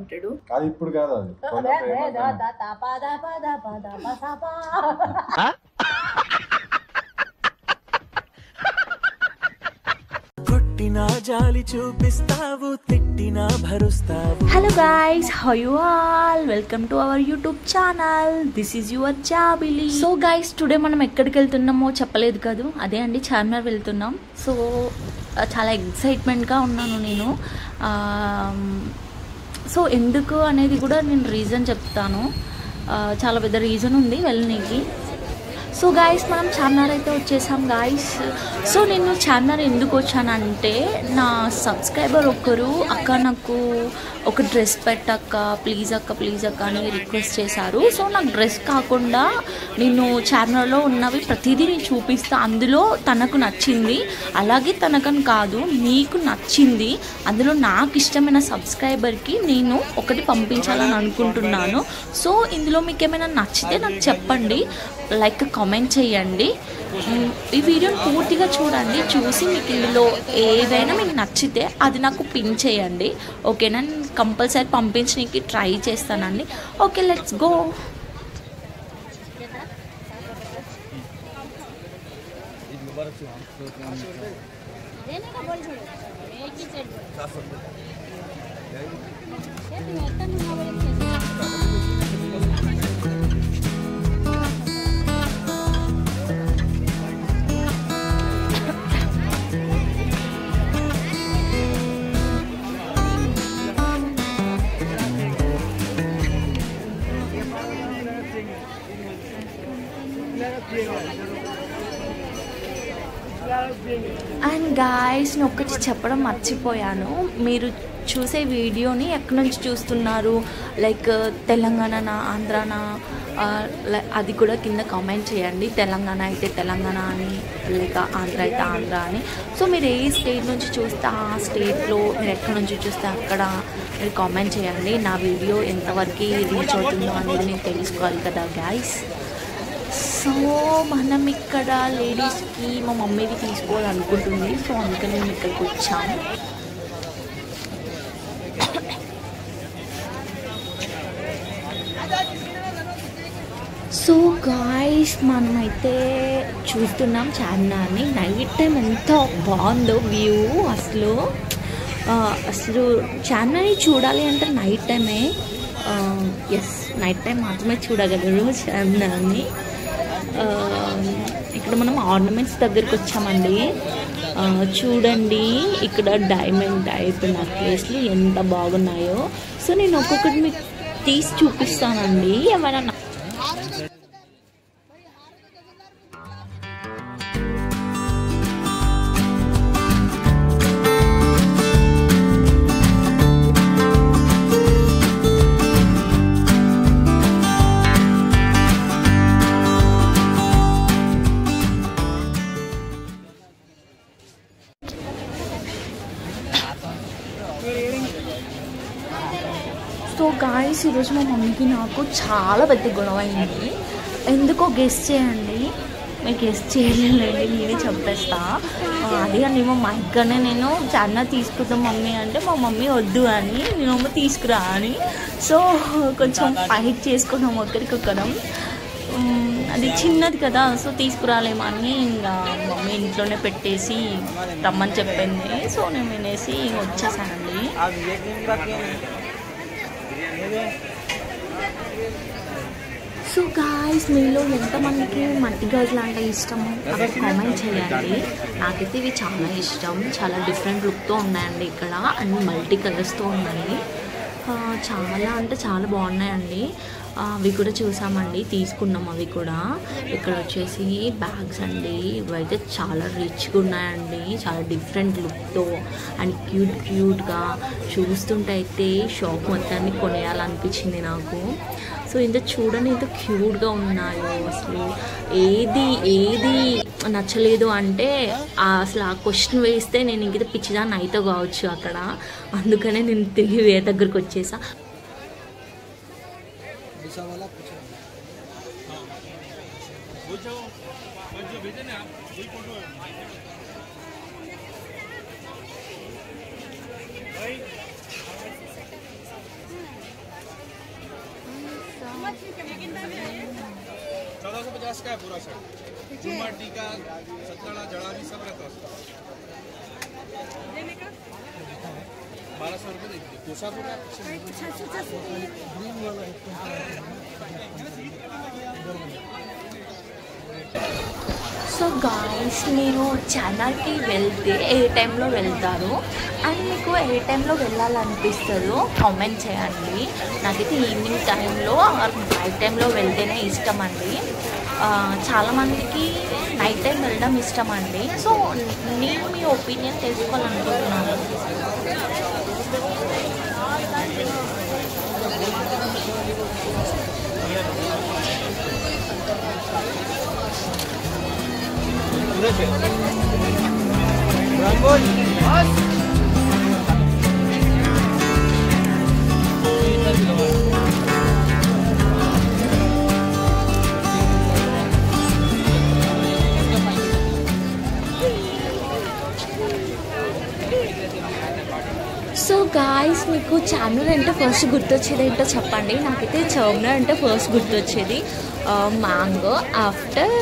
ఉంటాడు. అది ఇప్పుడు కాదు, అది జాలి చూపిస్తావు, తిట్టినా భరుస్తావు. Hello guys, how you all? Welcome to our YouTube channel. This is your Chabili. So guys, today మనం ఎక్కడికి వెళ్తున్నామో చెప్పలేదు కదా. అదే అండి, చార్మినార్ వెళ్తున్నాం. సో చాలా ఎక్సైట్మెంట్గా ఉన్నాను నేను. సో ఎందుకు అనేది కూడా నేను రీజన్ చెప్తాను. చాలా పెద్ద రీజన్ ఉంది వెళ్ళనీకి. సో గాయస్, మనం చార్మినార్ అయితే వచ్చేసాం గాయస్. సో నేను చార్మినార్ ఎందుకు వచ్చానంటే, నా సబ్స్క్రైబర్ ఒకరు అక్క నాకు ఒక డ్రెస్ పెట్టక్క, ప్లీజ్ అక్క అని రిక్వెస్ట్ చేశారు. సో నాకు డ్రెస్ కాకుండా నేను చార్మినార్లో ఉన్నవి ప్రతిదీ నేను చూపిస్తా. అందులో తనకు నచ్చింది, అలాగే తనకని కాదు మీకు నచ్చింది, అందులో నాకు ఇష్టమైన సబ్స్క్రైబర్కి నేను ఒకటి పంపించాలని అనుకుంటున్నాను. సో ఇందులో మీకు ఏమైనా నచ్చితే నాకు చెప్పండి, లైక్ కామెంట్ చేయండి. ఈ వీడియోని పూర్తిగా చూడండి. చూసి మీకు ఇందులో ఏదైనా మీకు నచ్చితే అది నాకు పిన్ చేయండి, ఓకేనా? నేను కంపల్సరీ పంపించడానికి ట్రై చేస్తానండి. Okay, let's go. And guys, నేను ఒకటి చెప్పడం మర్చిపోయాను. మీరు చూసే వీడియోని ఎక్కడి నుంచి చూస్తున్నారు, లైక్ తెలంగాణనా, ఆంధ్రానా, అది కూడా కింద కామెంట్ చేయండి. తెలంగాణ అయితే తెలంగాణ అని, లేక ఆంధ్ర అయితే ఆంధ్ర అని. సో మీరు ఏ స్టేట్ నుంచి చూస్తే ఆ స్టేట్లో, మీరు ఎక్కడి నుంచి చూస్తే అక్కడ మీరు కామెంట్ చేయండి. నా వీడియో ఎంతవరకు రీచ్ అవుతుందో అనేది నేను తెలుసుకోవాలి కదా గాయస్. సో మనం ఇక్కడ లేడీస్కి మా మమ్మీది తీసుకోవాలనుకుంటుంది. సో అందుకని మేము ఇక్కడికి వచ్చాము. సో గాయ్స్, మనమైతే చూస్తున్నాం చార్మినార్ని. నైట్ టైం ఎంత బాగుందో వ్యూ. అసలు చార్మినార్ని చూడాలి అంటే నైట్ టైమే. ఎస్, నైట్ టైం మాత్రమే చూడగలరు చార్మినార్ని. ఇక్కడ మనం ఆర్నమెంట్స్ దగ్గరికి వచ్చామండి. చూడండి, ఇక్కడ డైమండ్ టైప్ నెక్లెస్లు ఎంత బాగున్నాయో. సో నేను ఒక్కొక్కటి మీకు తీసి చూపిస్తానండి. ఏమైనా సో గాయస్, ఈరోజు మా మమ్మీకి నాకు చాలా పెద్ద గొడవ అయింది. ఎందుకో గెస్ట్ చేయండి. మీరు గెస్ట్ చేయలేండి, నేనే చెప్పేస్తా. అదే అండి, మా ఇక్కడనే నేను చార్మినార్ తీసుకుంటాం మమ్మీ అంటే, మా మమ్మీ వద్దు అని, నేనేమో తీసుకురా అని. సో కొంచెం ఫైట్ చేసుకున్నాం ఒకరికొకరం. అది చిన్నది కదా, సో తీసుకురాలేమని ఇంకా మమ్మీ ఇంట్లోనే పెట్టేసి రమ్మని చెప్పింది. సో నేను వినేసి వచ్చేసానండి. సో గాయ్స్, మీలో ఎంతమందికి మట్టి గాజులు అంటే ఇష్టమో అవి కామెంట్ చేయండి. నాకైతే ఇవి చాలా ఇష్టం. చాలా డిఫరెంట్ లుక్తో ఉన్నాయండి ఇక్కడ, అండ్ మల్టీ కలర్స్తో ఉన్నాయి. చాలా అంటే చాలా బాగున్నాయండి. అవి కూడా చూసామండి, తీసుకున్నాం అవి కూడా. ఇక్కడ వచ్చేసి బ్యాగ్స్ అండి, ఇవైతే చాలా రిచ్గా ఉన్నాయండి, చాలా డిఫరెంట్ లుక్తో అండ్ క్యూట్గా. చూస్తుంటే అయితే షాప్ మొత్తాన్ని కొనేయాలనిపించింది నాకు. సో ఇంత చూడండి, ఇంత క్యూట్గా ఉన్నాయో. అసలు ఏది నచ్చలేదు అంటే అసలు ఆ క్వశ్చన్ వేస్తే నేను ఇంక పిచ్చిదాన్ని అయితే కావచ్చు అక్కడ. అందుకనే నేను తిరిగి వేరే దగ్గరికి వచ్చేసా. 1450 का है पूरा सेट। झूमर टीका सतराना जड़ा भी सब रहता है। 1200 रुपये देखिए कोसा पूरा సో గాయస్ మీరు ఛానల్కి వెళ్తే ఏ టైంలో వెళ్తారు అండ్ మీకు ఏ టైంలో వెళ్ళాలనిపిస్తుందో కామెంట్ చేయండి. నాకైతే ఈవినింగ్ టైంలో నైట్ టైంలో వెళ్తేనే ఇష్టం అండి. చాలామందికి నైట్ టైం వెళ్ళడం ఇష్టం అండి. సో నేను మీ ఒపీనియన్ తెలుసుకోవాలనుకుంటున్నాను. సో గాయస్ మీకు చార్మినార్ అంటే ఫస్ట్ గుర్తొచ్చేది ఏంటో చెప్పండి. నాకైతే చార్మినార్ అంటే ఫస్ట్ గుర్తొచ్చేది మ్యాంగో ఆఫ్టర్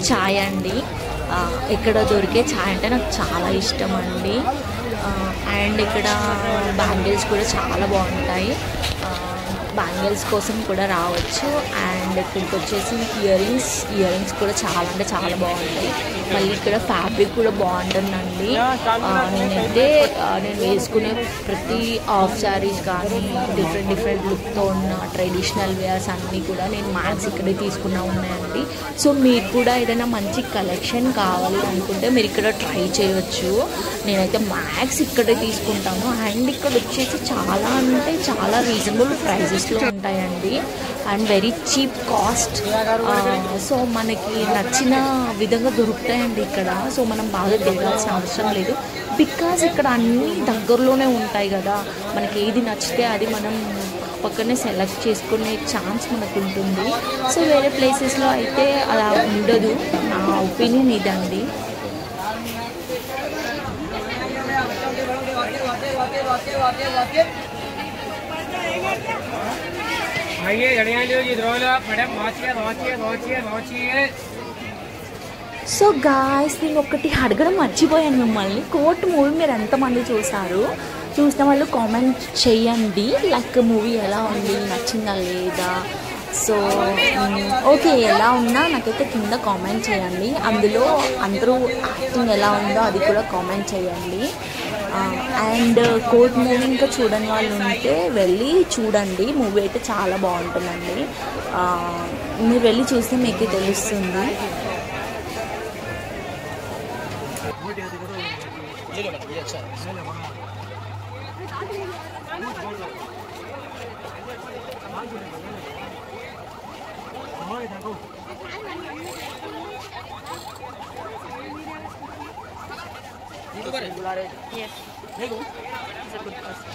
చాయ్ అండి. ఇక్కడ దొరికే చాయ్ అంటే నాకు చాలా ఇష్టం అండి. అండ్ ఇక్కడ బ్యాంగిల్స్ కూడా చాలా బాగుంటాయి. బ్యాంగిల్స్ కోసం కూడా రావచ్చు. అండ్ ఇక్కడికి వచ్చేసి ఇయర్ రింగ్స్ కూడా చాలా అంటే చాలా బాగుంటాయి. మళ్ళీ ఇక్కడ ఫ్యాబ్రిక్ కూడా బాగుంటుందండి. నేనైతే నేను వేసుకునే ప్రతి హాఫ్ శారీస్ కానీ డిఫరెంట్ లుక్తో ఉన్న ట్రెడిషనల్ వేర్స్ అన్నీ కూడా నేను మ్యాక్స్ ఇక్కడే తీసుకున్నా ఉన్నాయండి. సో మీకు కూడా ఏదైనా మంచి కలెక్షన్ కావాలి అనుకుంటే మీరు ఇక్కడ ట్రై చేయవచ్చు. నేనైతే మ్యాక్స్ ఇక్కడే తీసుకుంటాను. అండ్ ఇక్కడ వచ్చేసి చాలా అంటే చాలా రీజనబుల్ ప్రైజెస్లో ఉంటాయండి. And very cheap cost. So మనకి నచ్చిన విధంగా దొరుకుతాయండి ఇక్కడ. సో మనం బాగా తిరగాల్సిన అవసరం లేదు. బికాజ్ ఇక్కడ అన్నీ దగ్గరలోనే ఉంటాయి కదా. మనకి ఏది నచ్చితే అది మనం పక్కనే సెలెక్ట్ చేసుకునే ఛాన్స్ మనకు ఉంటుంది. సో వేరే ప్లేసెస్లో అయితే అలా ఉండదు. నా ఒపీనియన్ ఇదండి. సో గాయస్ నేను ఒకటి అడగడం మర్చిపోయాను మిమ్మల్ని. కోర్ట్ మూవీ మీరు ఎంతమంది చూసారు? చూసిన వాళ్ళు కామెంట్ చేయండి. లైక్ మూవీ ఎలా ఉంది, నచ్చిందా లేదా? సో ఓకే, ఎలా ఉన్నా నాకైతే కింద కామెంట్ చేయండి. అందులో అందరూ యాక్టింగ్ ఎలా ఉందో అది కూడా కామెంట్ చేయండి. అండ్ కోర్ట్ మూవీ ఇంకా చూడని వాళ్ళు ఉంటే వెళ్ళి చూడండి. మూవీ అయితే చాలా బాగుంటుందండి. మీరు వెళ్ళి చూస్తే మీకు తెలుస్తుంది. Yes. He's a good person.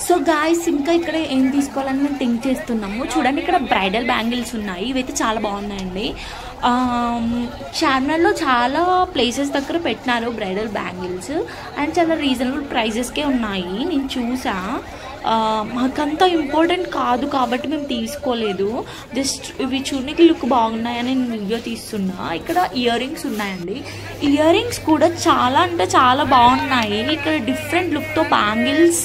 So guys ఇంకా ఇక్కడ ఏం తీసుకోవాలని మేము థింక్ చేస్తున్నాము. చూడండి ఇక్కడ బ్రైడల్ బ్యాంగిల్స్ ఉన్నాయి. ఇవైతే చాలా బాగున్నాయండి. చార్మినార్లో చాలా ప్లేసెస్ దగ్గర పెట్టినారు బ్రైడల్ బ్యాంగిల్స్. అండ్ చాలా రీజనబుల్ ప్రైజెస్కే ఉన్నాయి. నేను చూసా. మాకంత ఇంపార్టెంట్ కాదు కాబట్టి మేము తీసుకోలేదు. జస్ట్ ఇవి చూడడానికి లుక్ బాగున్నాయని నేను వీడియో తీస్తున్నా. ఇక్కడ ఇయర్ రింగ్స్ ఉన్నాయండి. ఇయర్ రింగ్స్ కూడా చాలా అంటే చాలా బాగున్నాయి. ఇక్కడ డిఫరెంట్ లుక్తో bangles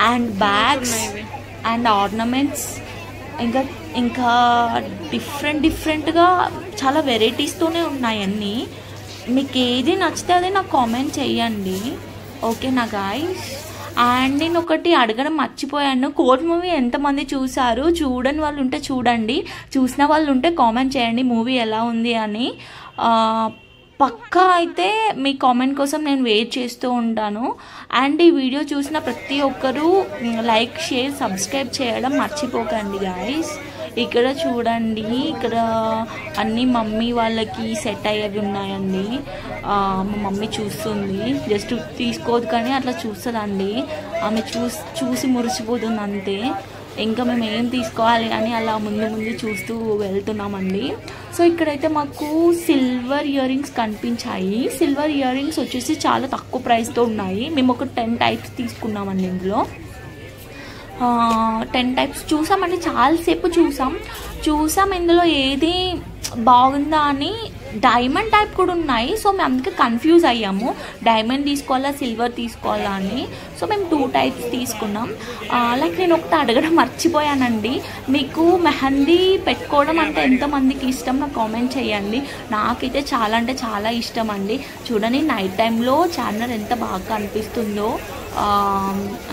and bags and ornaments ఇంకా డిఫరెంట్గా చాలా వెరైటీస్తోనే ఉన్నాయి అన్నీ. మీకు ఏది నచ్చితే అదే నాకు కామెంట్ చేయండి. ఓకేనా గాయ్స్? అండ్ నేను ఒకటి అడగడం మర్చిపోయాను. కోర్ట్ మూవీ ఎంతమంది చూసారు? చూడని వాళ్ళు ఉంటే చూడండి, చూసిన వాళ్ళు ఉంటే కామెంట్ చేయండి మూవీ ఎలా ఉంది అని. పక్కా అయితే మీ కామెంట్ కోసం నేను వెయిట్ చేస్తూ ఉంటాను. అండ్ ఈ వీడియో చూసిన ప్రతి ఒక్కరూ లైక్, షేర్, సబ్స్క్రైబ్ చేయడం మర్చిపోకండి గాయస్. ఇక్కడ చూడండి, ఇక్కడ అన్ని మమ్మీ వాళ్ళకి సెట్ అయ్యేవి ఉన్నాయండి. మా మమ్మీ చూస్తుంది, జస్ట్ తీసుకోదు కానీ అట్లా చూస్తుందండి. ఆమె చూసి మురిసిపోతుంది అంతే. ఇంకా మేము ఏం తీసుకోవాలి అని అలా ముందు చూస్తూ వెళ్తున్నామండి. సో ఇక్కడైతే మాకు సిల్వర్ ఇయర్ రింగ్స్ కనిపించాయి. సిల్వర్ ఇయర్ రింగ్స్ వచ్చేసి చాలా తక్కువ ప్రైస్తో ఉన్నాయి. మేము ఒక 10 టైప్స్ తీసుకున్నామండి. ఇందులో 10 టైప్స్ చూసామండి, చాలాసేపు చూసాం. ఇందులో ఏది బాగుందా అని డైమండ్ టైప్ కూడా ఉన్నాయి. సో మేము అందుకే కన్ఫ్యూజ్ అయ్యాము, డైమండ్ తీసుకోవాలా సిల్వర్ తీసుకోవాలా అని. సో మేము 2 టైప్స్ తీసుకున్నాం. లైక్ నేను ఒకటి అడగడం మర్చిపోయానండి, మీకు మెహందీ పెట్టుకోవడం అంటే ఎంతమందికి ఇష్టం నాకు కామెంట్ చేయండి. నాకైతే చాలా అంటే చాలా ఇష్టం అండి. చూడండి నైట్ టైంలో చార్మినార్ ఎంత బాగా కనిపిస్తుందో.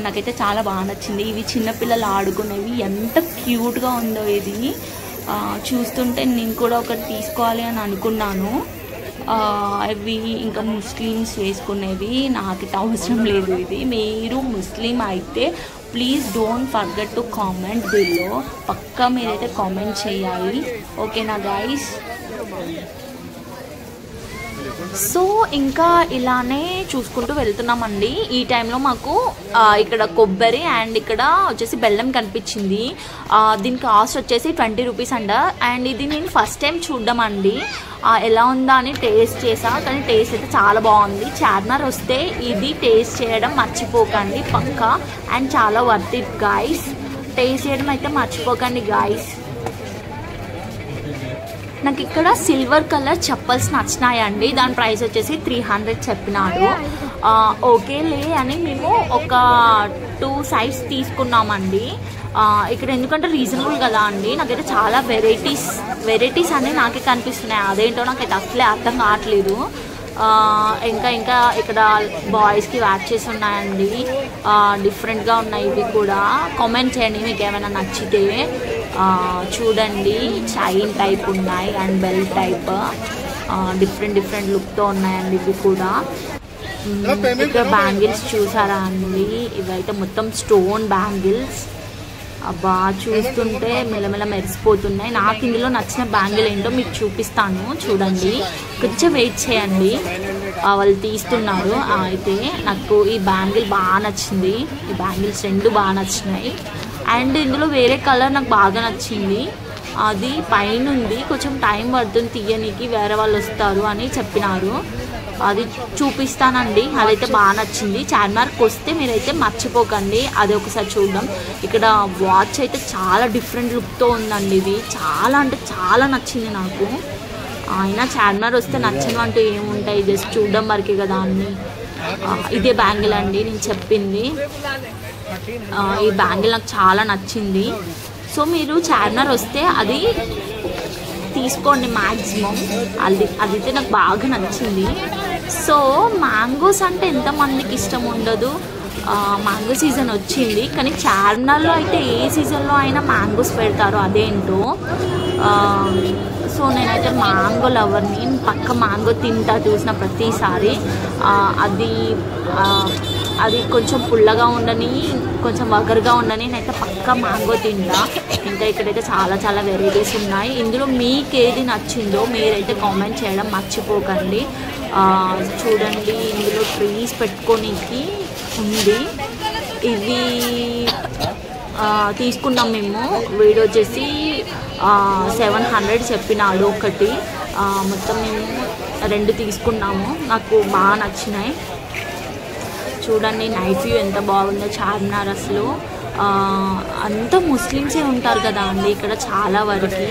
నాకైతే చాలా బాగా నచ్చింది. ఇవి చిన్నపిల్లలు ఆడుకునేవి, ఎంత క్యూట్గా ఉందో ఇది. చూస్తుంటే నేను కూడా ఒకటి తీసుకోవాలి అని అనుకున్నాను. అవి ఇంకా ముస్లిమ్స్ వేసుకునేవి, నాకైతే అవసరం లేదు. ఇది మీరు ముస్లిం అయితే please don't forget to comment below. పక్కా మీరైతే కామెంట్ చేయాలి, ఓకేనా గైస్? సో ఇంకా ఇలానే చూసుకుంటూ వెళ్తున్నామండి. ఈ టైంలో మాకు ఇక్కడ కొబ్బరి అండ్ ఇక్కడ వచ్చేసి బెల్లం కనిపించింది. దీని కాస్ట్ వచ్చేసి 20 రూపీస్ అంట. అండ్ ఇది నేను ఫస్ట్ టైం చూడడం అండి, ఎలా ఉందా అని టేస్ట్ చేసా. కానీ టేస్ట్ అయితే చాలా బాగుంది. చార్మినార్ వస్తే ఇది టేస్ట్ చేయడం మర్చిపోకండి పక్కా. అండ్ చాలా వర్త్ ఇట్ గాయస్, టేస్ట్ చేయడం అయితే మర్చిపోకండి గాయస్. నాకు ఇక్కడ సిల్వర్ కలర్ చెప్పల్స్ నచ్చినాయండి. దాని ప్రైస్ వచ్చేసి 300 చెప్పినాడు. ఓకేలే అని మేము ఒక 2 సైడ్స్ తీసుకున్నామండి. ఇక్కడ ఎందుకంటే రీజనబుల్ కదా అండి. నాకైతే చాలా వెరైటీస్ అన్నీ నాకే కనిపిస్తున్నాయి. అదేంటో నాకైతే అసలే అర్థం కావట్లేదు. ఇంకా ఇక్కడ బాయ్స్కి వ్యాచెస్ ఉన్నాయండి, డిఫరెంట్గా ఉన్నాయి. ఇవి కూడా కామెంట్ చేయండి మీకు ఏమైనా నచ్చితే. చూడండి చైన్ టైప్ ఉన్నాయి అండ్ బెల్ట్ టైప్, డిఫరెంట్ లుక్తో ఉన్నాయండి ఇవి కూడా. ఇక్కడ బ్యాంగిల్స్ చూసారా అండి, ఇవైతే మొత్తం స్టోన్ బ్యాంగిల్స్. అబ్బా చూస్తుంటే మెల్లమెల్ల మెరిసిపోతున్నాయి. నాకు ఇందులో నచ్చిన బ్యాంగిల్ ఏంటో మీకు చూపిస్తాను, చూడండి. కొంచెం వెయిట్ చేయండి, వాళ్ళు తీస్తున్నారు. అయితే నాకు ఈ బ్యాంగిల్ బాగా నచ్చింది. ఈ బ్యాంగిల్స్ 2 బాగా నచ్చినాయి. అండ్ ఇందులో వేరే కలర్ నాకు బాగా నచ్చింది, అది పైన ఉంది. కొంచెం టైం పడుతుంది తీయనికి, వేరే వాళ్ళు వస్తారు అని చెప్పినారు. అది చూపిస్తానండి. అదైతే బాగా నచ్చింది. చార్మినార్కి వస్తే మీరైతే మర్చిపోకండి, అది ఒకసారి చూద్దాం. ఇక్కడ వాచ్ అయితే చాలా డిఫరెంట్ లుక్తో ఉందండి. ఇది చాలా అంటే చాలా నచ్చింది నాకు. అయినా చార్మినార్ వస్తే నచ్చిన అంటూ ఏముంటాయి, జస్ట్ చూడడం వరకే కదా అన్ని. ఇదే బ్యాంగిల్ అండి నేను చెప్పింది. ఈ బ్యాంగిల్ నాకు చాలా నచ్చింది. సో మీరు చార్మినార్ వస్తే అది తీసుకోండి మ్యాక్సిమం. అదైతే నాకు బాగా నచ్చింది. సో మ్యాంగోస్ అంటే ఎంతమందికి ఇష్టం ఉండదు. మ్యాంగో సీజన్ వచ్చింది, కానీ చార్మినార్లో అయితే ఏ సీజన్లో అయినా మ్యాంగోస్ పెడతారు, అదేంటో. సో నేనైతే మ్యాంగో లవర్ని, పక్క మ్యాంగో తింటా చూసిన ప్రతిసారి. అది కొంచెం పుల్లగా ఉండని, కొంచెం వగరుగా ఉండని నేనైతే పక్కా మ్యాంగో తింటా. ఇంకా ఇక్కడైతే చాలా వెరైటీస్ ఉన్నాయి. ఇందులో మీకు ఏది నచ్చిందో మీరైతే కామెంట్ చేయడం మర్చిపోకండి. చూడండి ఇందులో ట్రీస్ పెట్టుకోనికి ఉంది. ఇవి తీసుకున్నాం మేము. వీడియో వచ్చేసి 700 చెప్పినాడు ఒకటి. మొత్తం మేము 2 తీసుకున్నాము, నాకు బాగా నచ్చినాయి. చూడండి నైట్ వ్యూ ఎంత బాగుందో చార్మినార్. అసలు అంతా ముస్లిమ్సే ఉంటారు కదా అండి ఇక్కడ చాలా వరకు.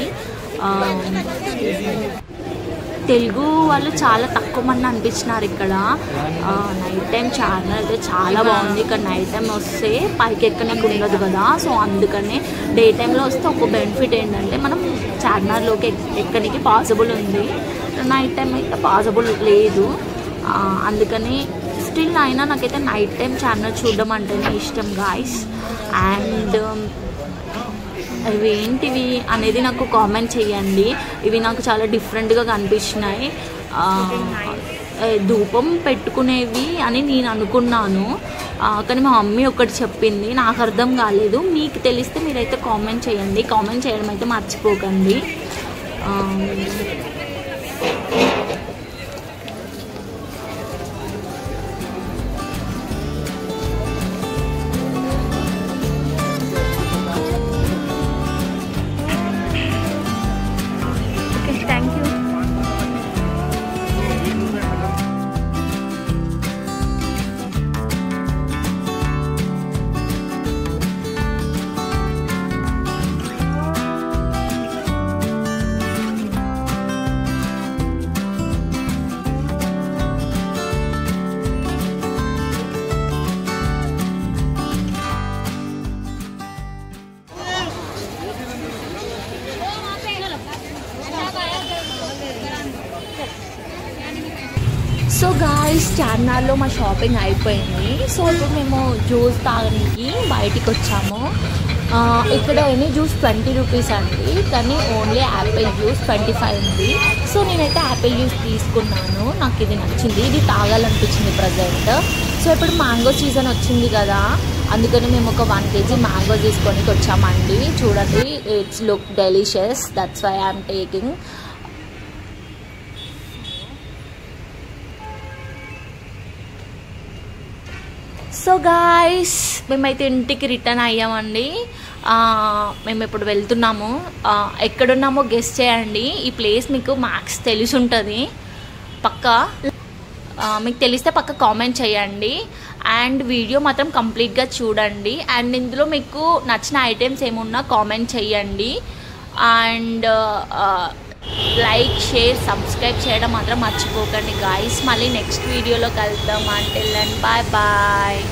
తెలుగు వాళ్ళు చాలా తక్కువ మంది అనిపించినారు ఇక్కడ. నైట్ టైం చార్మినార్ అయితే చాలా బాగుంది. ఇక్కడ నైట్ టైం వస్తే పైకి ఎక్కడానికి ఉండదు కదా, సో అందుకనే డే టైంలో వస్తే ఒక బెనిఫిట్ ఏంటంటే మనం చార్మినార్లోకి ఎక్కడానికి పాసిబుల్ ఉంది. నైట్ టైం అయితే పాసిబుల్ లేదు. అందుకని స్టిల్ అయినా నాకైతే నైట్ టైం చార్మినార్ చూడడం అంటేనే ఇష్టం గాయస్. అండ్ ఇవి ఏంటివి అనేది నాకు కామెంట్ చేయండి. ఇవి నాకు చాలా డిఫరెంట్గా కనిపించినాయి. ధూపం పెట్టుకునేవి అని నేను అనుకున్నాను. కానీ మా మమ్మీ ఒకటి చెప్పింది, నాకు అర్థం కాలేదు. మీకు తెలిస్తే మీరైతే కామెంట్ చేయండి. కామెంట్ చేయడం అయితే మర్చిపోకండి. Thank you. సో గాయ్స్, చార్మినార్లో మా షాపింగ్ అయిపోయింది. సో ఇప్పుడు మేము జ్యూస్ తాగడానికి బయటికి వచ్చాము. ఇక్కడ ఎనీ జ్యూస్ 20 రూపీస్ అండి, కానీ ఓన్లీ యాపిల్ జ్యూస్ 25 ఉంది. సో నేనైతే యాపిల్ జ్యూస్ తీసుకున్నాను. నాకు ఇది నచ్చింది, ఇది తాగాలనిపించింది ప్రజెంట్. సో ఇప్పుడు మ్యాంగో సీజన్ వచ్చింది కదా, అందుకని మేము ఒక 1 kg మ్యాంగో తీసుకొని వచ్చామండి. చూడండి, it's look delicious, that's why I'm taking. So guys, మేమైతే ఇంటికి రిటర్న్ అయ్యామండి. మేము ఇప్పుడు వెళ్తున్నాము. ఎక్కడున్నామో గెస్ చేయండి. ఈ ప్లేస్ మీకు మ్యాక్స్ తెలిసి ఉంటుంది పక్కా. మీకు తెలిస్తే పక్క కామెంట్ చేయండి. అండ్ వీడియో మాత్రం కంప్లీట్గా చూడండి. అండ్ ఇందులో మీకు నచ్చిన ఐటమ్స్ ఏమున్నా కామెంట్ చేయండి. అండ్ లైక్, షేర్, సబ్స్క్రైబ్ చేయడం మాత్రం మర్చిపోకండి గాయ్స్. మళ్ళీ నెక్స్ట్ వీడియోలో కలుద్దాం. Until then bye bye.